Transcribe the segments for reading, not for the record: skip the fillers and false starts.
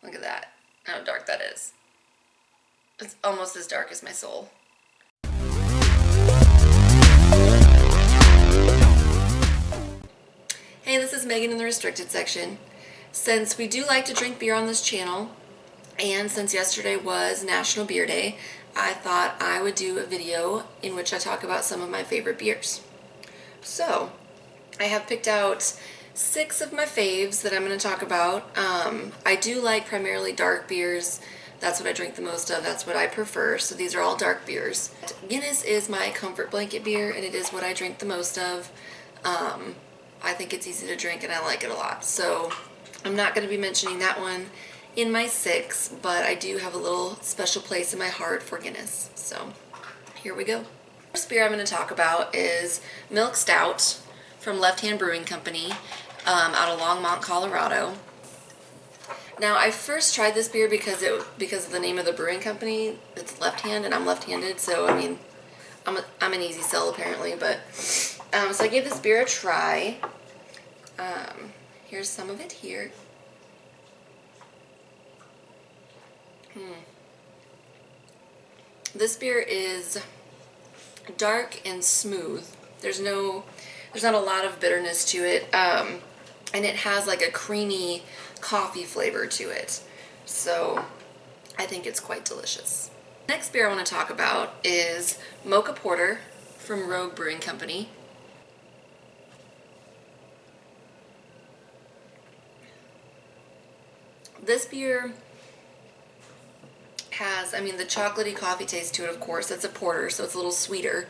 Look at that, how dark that is. It's almost as dark as my soul. Hey, this is Megan in the restricted section. Since we do like to drink beer on this channel, and since yesterday was National Beer Day, I thought I would do a video in which I talk about some of my favorite beers. So, I have picked out 6 of my faves that I'm going to talk about. I do like primarily dark beers. That's what I drink the most of. That's what I prefer. So these are all dark beers. Guinness is my comfort blanket beer, and it is what I drink the most of. I think it's easy to drink, and I like it a lot. So I'm not going to be mentioning that one in my 6, but I do have a little special place in my heart for Guinness. So here we go. The first beer I'm going to talk about is Milk Stout from Left Hand Brewing Company out of Longmont, Colorado. Now, I first tried this beer because of the name of the brewing company. It's Left Hand, and I'm left-handed, so I mean, I'm an easy sell apparently. But so I gave this beer a try. Here's some of it here. This beer is dark and smooth. There's not a lot of bitterness to it, and it has like a creamy coffee flavor to it. So I think it's quite delicious. Next beer I want to talk about is Mocha Porter from Rogue Brewing Company. This beer has, I mean, the chocolatey coffee taste to it, of course. It's a porter, so it's a little sweeter.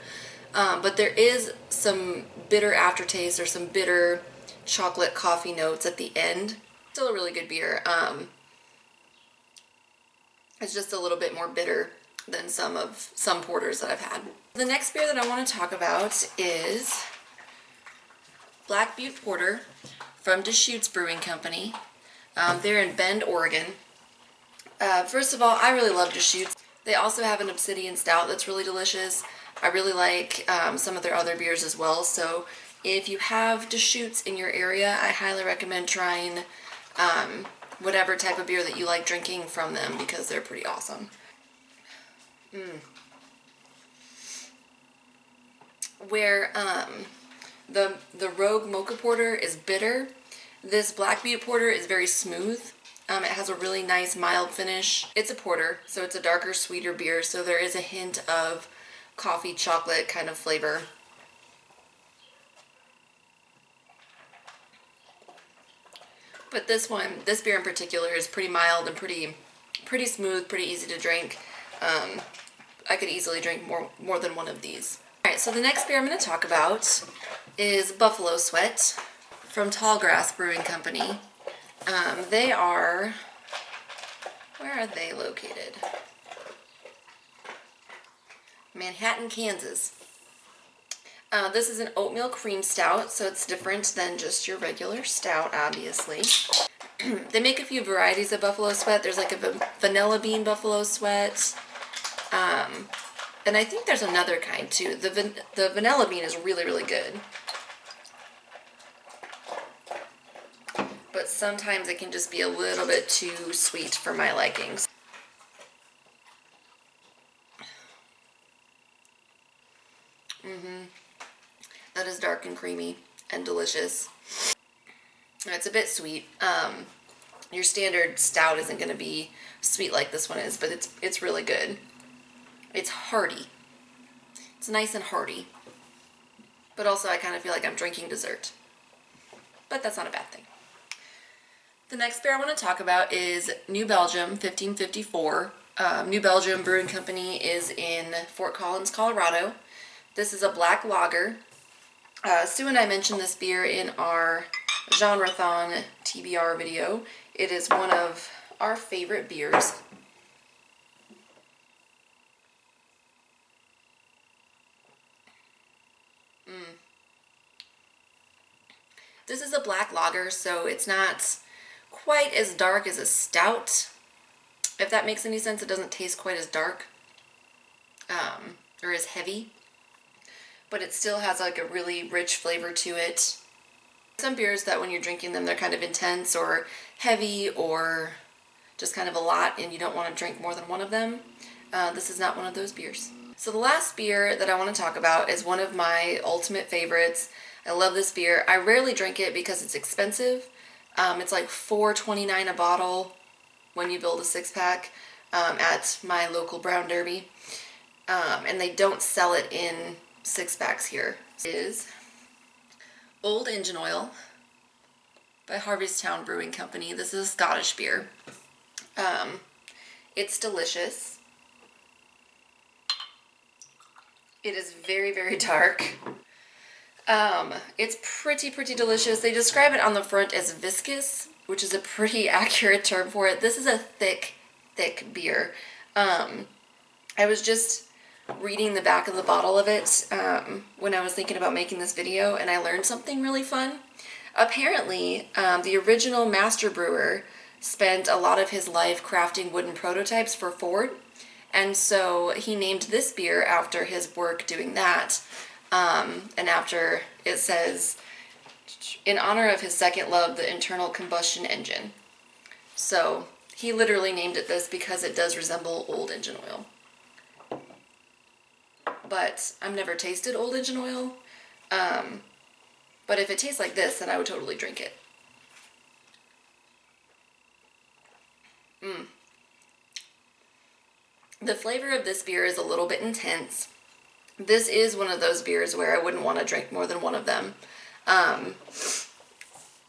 But there is some bitter aftertaste or some bitter chocolate coffee notes at the end. Still a really good beer. It's just a little bit more bitter than some porters that I've had. The next beer that I want to talk about is Black Butte Porter from Deschutes Brewing Company. They're in Bend, Oregon. First of all, I really love Deschutes. They also have an Obsidian Stout that's really delicious. I really like some of their other beers as well. So if you have Deschutes in your area, I highly recommend trying whatever type of beer that you like drinking from them, because they're pretty awesome. Where the Rogue Mocha Porter is bitter, this Black Butte Porter is very smooth. It has a really nice mild finish. It's a porter, so it's a darker, sweeter beer, so there is a hint of coffee chocolate kind of flavor. But this beer in particular is pretty mild and pretty smooth, pretty easy to drink. I could easily drink more than one of these. Alright, so the next beer I'm going to talk about is Buffalo Sweat from Tallgrass Brewing Company. They are, where are they located? Manhattan, Kansas. This is an oatmeal cream stout, so it's different than just your regular stout, obviously. They make a few varieties of Buffalo Sweat. There's like a vanilla bean Buffalo Sweat. And I think there's another kind too. The vanilla bean is really, really good. But sometimes it can just be a little bit too sweet for my likings. That is dark and creamy and delicious. It's a bit sweet. Your standard stout isn't going to be sweet like this one is, but it's really good. It's hearty. It's nice and hearty. But also I kind of feel like I'm drinking dessert. But that's not a bad thing. The next beer I want to talk about is New Belgium 1554. New Belgium Brewing Company is in Fort Collins, Colorado. This is a black lager. Sue and I mentioned this beer in our Genreathon TBR video. It is one of our favorite beers. This is a black lager, so it's not quite as dark as a stout. If that makes any sense, it doesn't taste quite as dark or as heavy, but it still has like a really rich flavor to it. Some beers that when you're drinking them, they're kind of intense or heavy or just kind of a lot and you don't want to drink more than one of them, this is not one of those beers. So the last beer that I want to talk about is one of my ultimate favorites. I love this beer. I rarely drink it because it's expensive. It's like $4.29 a bottle when you build a 6-pack at my local Brown Derby. And they don't sell it in 6-packs here. It is Old Engine Oil by Harveystown Brewing Company. This is a Scottish beer. It's delicious. It is very, very dark. It's pretty delicious. They describe it on the front as viscous, which is a pretty accurate term for it. This is a thick beer. I was just reading the back of the bottle of it when I was thinking about making this video, and I learned something really fun. Apparently, the original master brewer spent a lot of his life crafting wooden prototypes for Ford, and so he named this beer after his work doing that. And after, it says, in honor of his second love, the internal combustion engine. So he literally named it this because it does resemble Old Engine Oil. But I've never tasted Old Engine Oil. But if it tastes like this, then I would totally drink it. The flavor of this beer is a little bit intense. This is one of those beers where I wouldn't want to drink more than one of them.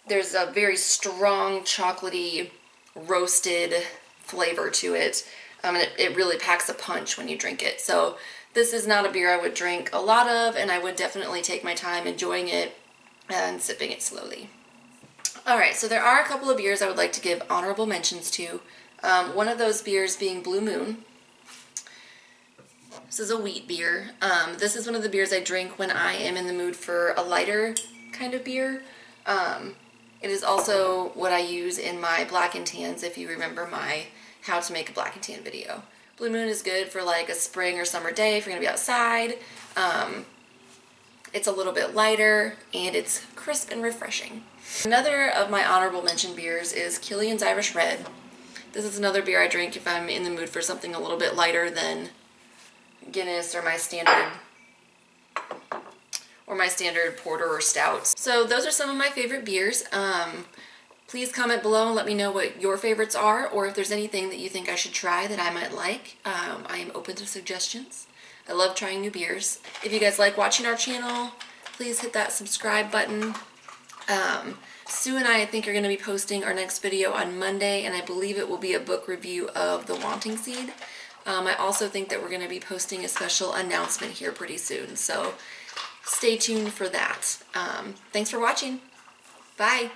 There's a very strong, chocolatey, roasted flavor to it. And it really packs a punch when you drink it. So this is not a beer I would drink a lot of, and I would definitely take my time enjoying it and sipping it slowly. Alright, so there are a couple of beers I would like to give honorable mentions to. One of those beers being Blue Moon. This is a wheat beer. This is one of the beers I drink when I am in the mood for a lighter kind of beer. It is also what I use in my black and tans, if you remember my how to make a black and tan video. Blue Moon is good for like a spring or summer day if you're going to be outside. It's a little bit lighter and it's crisp and refreshing. Another of my honorable mention beers is Killians Irish Red. This is another beer I drink if I'm in the mood for something a little bit lighter than Guinness or my standard porter or stout. So those are some of my favorite beers. Please comment below and let me know what your favorites are, or if there's anything that you think I should try that I might like. I am open to suggestions. I love trying new beers. If you guys like watching our channel, please hit that subscribe button. Sue and I think are going to be posting our next video on Monday, and I believe it will be a book review of The Wanting Seed. I also think that we're going to be posting a special announcement here pretty soon, so stay tuned for that. Thanks for watching. Bye.